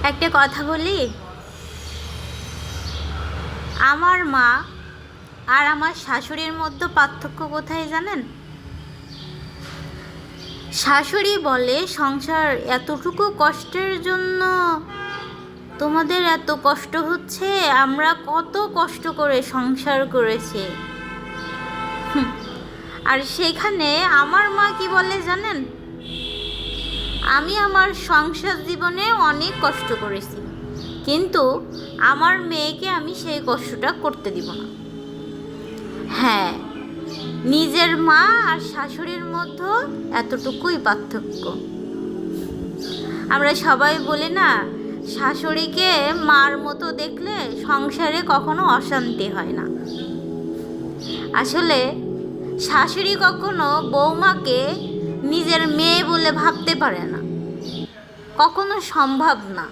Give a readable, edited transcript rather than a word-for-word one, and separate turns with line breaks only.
একটা কথা বলি, আমার মা আর আমার শাশুড়ির মধ্যে পার্থক্য কোথায় জানেন? শাশুড়ি বলে সংসার এতটুকু কষ্টের জন্য তোমাদের এত কষ্ট হচ্ছে, আমরা কত কষ্ট করে সংসার করেছি। আর সেখানে আমার মা কি বলে জানেন? আমি আমার সংসার জীবনে অনেক কষ্ট করেছি, কিন্তু আমার মেয়েকে আমি সেই কষ্টটা করতে দিব না। হ্যাঁ, নিজের মা আর শাশুড়ির মধ্যে এতটুকুই পার্থক্য। আমরা সবাই বলি না, শাশুড়িকে মার মতো দেখলে সংসারে কখনো অশান্তি হয় না। আসলে শাশুড়ি কখনো বৌমাকে নিজের মেয়ে বলে ভাবতে পারে না, কখনো সম্ভব না।